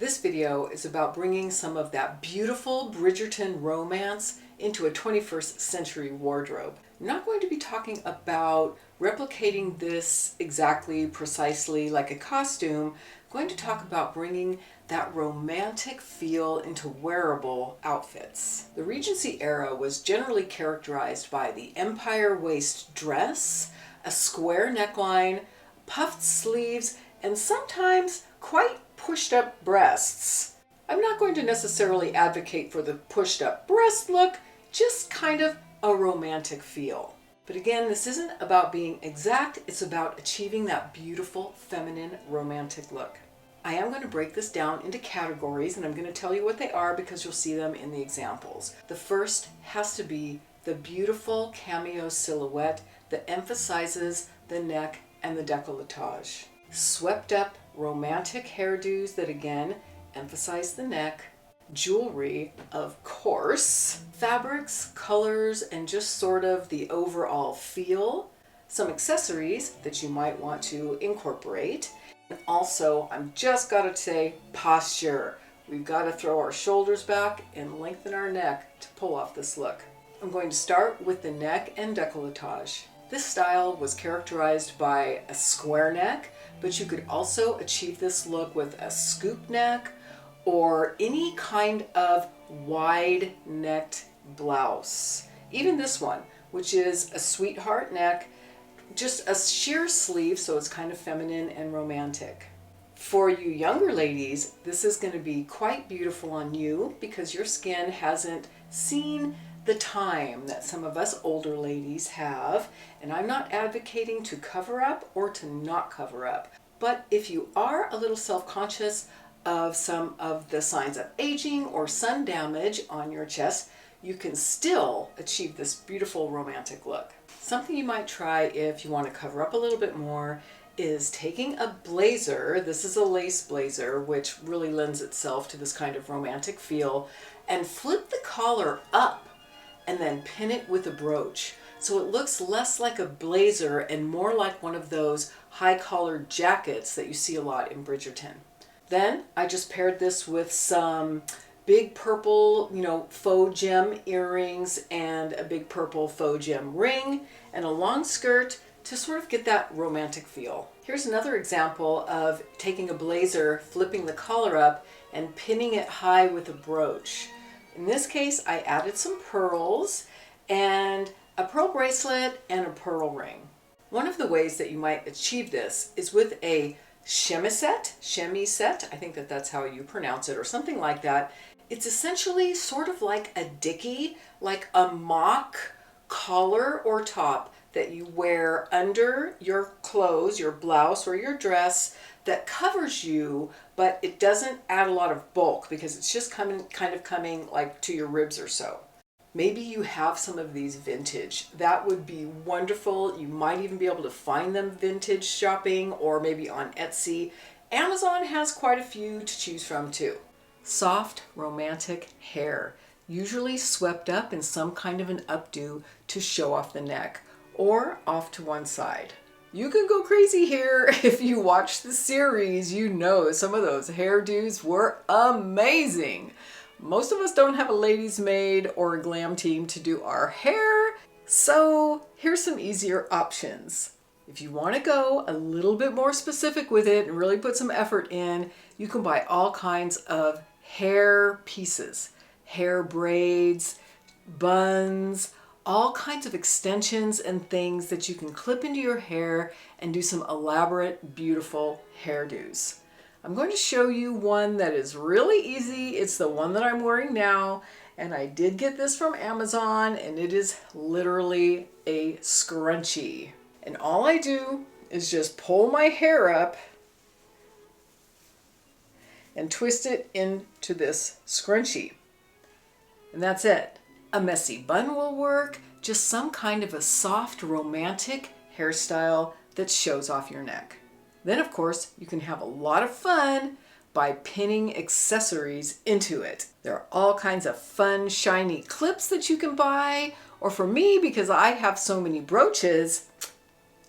This video is about bringing some of that beautiful Bridgerton romance into a 21st century wardrobe. I'm not going to be talking about replicating this exactly, precisely like a costume. I'm going to talk about bringing that romantic feel into wearable outfits. The Regency era was generally characterized by the empire waist dress, a square neckline, puffed sleeves, and sometimes quite pushed up breasts. I'm not going to necessarily advocate for the pushed up breast look, just kind of a romantic feel. But again, this isn't about being exact, it's about achieving that beautiful feminine romantic look. I am going to break this down into categories and I'm going to tell you what they are because you'll see them in the examples. The first has to be the beautiful cameo silhouette that emphasizes the neck and the décolletage. Swept up romantic hairdos that again emphasize the neck, jewelry, of course, fabrics, colors, and just sort of the overall feel, some accessories that you might want to incorporate, and also, I'm just gotta say, posture. We've got to throw our shoulders back and lengthen our neck to pull off this look. I'm going to start with the neck and décolletage. This style was characterized by a square neck, but you could also achieve this look with a scoop neck or any kind of wide-necked blouse. Even this one, which is a sweetheart neck, just a sheer sleeve, so it's kind of feminine and romantic. For you younger ladies, this is going to be quite beautiful on you because your skin hasn't seen the time that some of us older ladies have, and I'm not advocating to cover up or to not cover up. But if you are a little self-conscious of some of the signs of aging or sun damage on your chest, you can still achieve this beautiful romantic look. Something you might try if you want to cover up a little bit more is taking a blazer. This is a lace blazer, which really lends itself to this kind of romantic feel, and flip the collar up and then pin it with a brooch. So it looks less like a blazer and more like one of those high collared jackets that you see a lot in Bridgerton. Then I just paired this with some big purple, faux gem earrings and a big purple faux gem ring and a long skirt to sort of get that romantic feel. Here's another example of taking a blazer, flipping the collar up and pinning it high with a brooch. In this case, I added some pearls and a pearl bracelet and a pearl ring. One of the ways that you might achieve this is with a chemisette, I think that's how you pronounce it, or something like that. It's essentially sort of like a dickie, like a mock collar or top that you wear under your clothes, your blouse or your dress, that covers you, but it doesn't add a lot of bulk because it's just kind of coming like to your ribs or so. Maybe you have some of these vintage. That would be wonderful. You might even be able to find them vintage shopping or maybe on Etsy. Amazon has quite a few to choose from too. Soft, romantic hair, usually swept up in some kind of an updo to show off the neck or off to one side. You can go crazy here. If you watch the series, you know some of those hairdos were amazing. Most of us don't have a ladies' maid or a glam team to do our hair, so here's some easier options. If you want to go a little bit more specific with it and really put some effort in, you can buy all kinds of hair pieces, hair braids, buns, all kinds of extensions and things that you can clip into your hair and do some elaborate, beautiful hairdos. I'm going to show you one that is really easy. It's the one that I'm wearing now, and I did get this from Amazon, and it is literally a scrunchie. And all I do is just pull my hair up and twist it into this scrunchie. And that's it. A messy bun will work, just some kind of a soft, romantic hairstyle that shows off your neck. Then, of course, you can have a lot of fun by pinning accessories into it. There are all kinds of fun, shiny clips that you can buy, or for me, because I have so many brooches,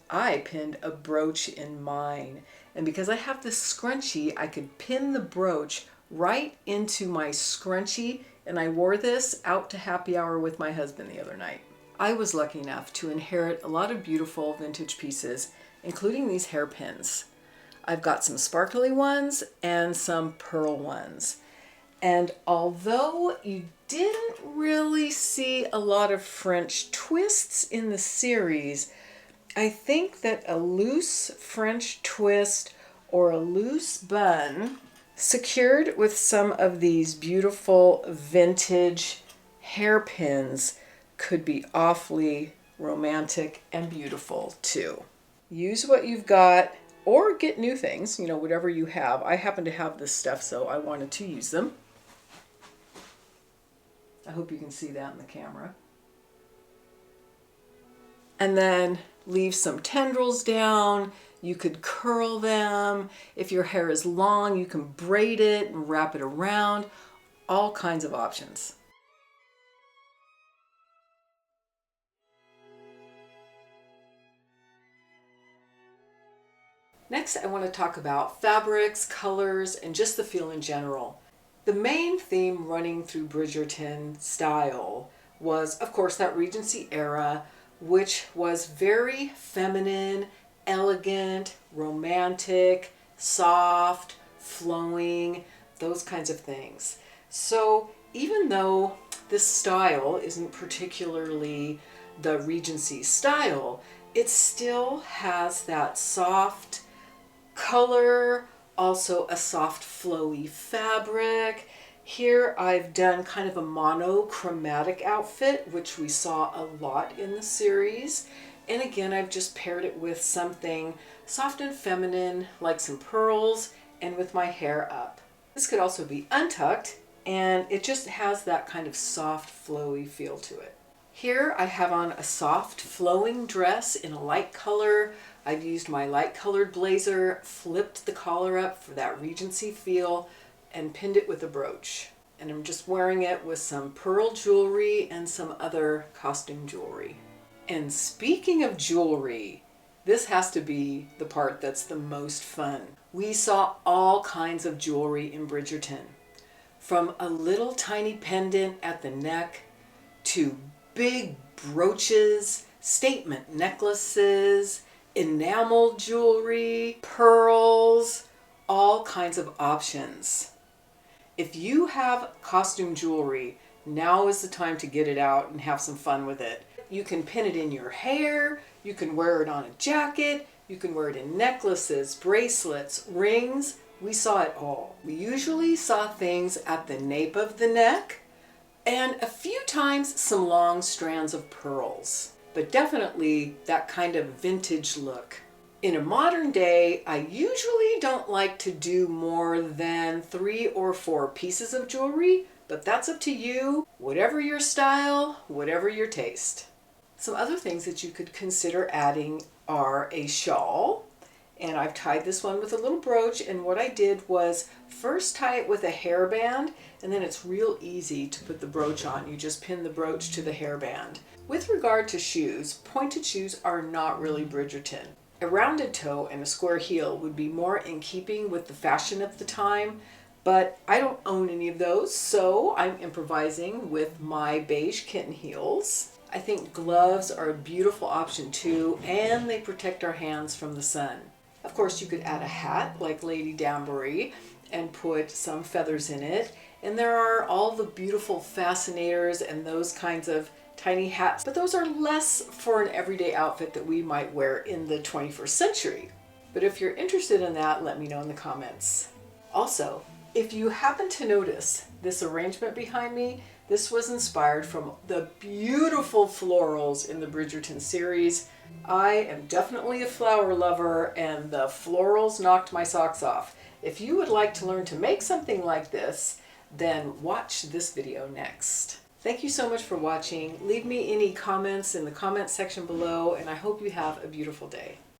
I pinned a brooch in mine. And because I have this scrunchie, I could pin the brooch right into my scrunchie, and I wore this out to happy hour with my husband the other night. I was lucky enough to inherit a lot of beautiful vintage pieces, including these hairpins. I've got some sparkly ones and some pearl ones. And although you didn't really see a lot of French twists in the series, I think that a loose French twist or a loose bun secured with some of these beautiful vintage hairpins could be awfully romantic and beautiful too. Use what you've got or get new things, whatever you have. I happen to have this stuff, so I wanted to use them. I hope you can see that in the camera. And then leave some tendrils down. You could curl them. If your hair is long, you can braid it and wrap it around. All kinds of options. Next, I want to talk about fabrics, colors, and just the feel in general. The main theme running through Bridgerton style was, of course, that Regency era, which was very feminine, elegant, romantic, soft, flowing, those kinds of things. So even though this style isn't particularly the Regency style, it still has that soft color, also a soft flowy fabric. Here I've done kind of a monochromatic outfit, which we saw a lot in the series. And again, I've just paired it with something soft and feminine, like some pearls, and with my hair up. This could also be untucked, and it just has that kind of soft, flowy feel to it. Here I have on a soft flowing dress in a light color. I've used my light colored blazer, flipped the collar up for that Regency feel, and pinned it with a brooch. And I'm just wearing it with some pearl jewelry and some other costume jewelry. And speaking of jewelry, this has to be the part that's the most fun. We saw all kinds of jewelry in Bridgerton, from a little tiny pendant at the neck to big brooches, statement necklaces, enamel jewelry, pearls, all kinds of options. If you have costume jewelry, now is the time to get it out and have some fun with it. You can pin it in your hair, you can wear it on a jacket, you can wear it in necklaces, bracelets, rings. We saw it all. We usually saw things at the nape of the neck and a few times some long strands of pearls, but definitely that kind of vintage look. In a modern day, I usually don't like to do more than 3 or 4 pieces of jewelry, but that's up to you, whatever your style, whatever your taste. Some other things that you could consider adding are a shawl, and I've tied this one with a little brooch, and what I did was first tie it with a hairband, and then it's real easy to put the brooch on. You just pin the brooch to the hairband. With regard to shoes, pointed shoes are not really Bridgerton. A rounded toe and a square heel would be more in keeping with the fashion of the time, but I don't own any of those, so I'm improvising with my beige kitten heels. I think gloves are a beautiful option too, and they protect our hands from the sun. Of course, you could add a hat like Lady Danbury and put some feathers in it, and there are all the beautiful fascinators and those kinds of tiny hats, but those are less for an everyday outfit that we might wear in the 21st century. But if you're interested in that, let me know in the comments. Also, if you happen to notice this arrangement behind me, this was inspired from the beautiful florals in the Bridgerton series. I am definitely a flower lover, and the florals knocked my socks off. If you would like to learn to make something like this, then watch this video next. Thank you so much for watching. Leave me any comments in the comment section below, and I hope you have a beautiful day.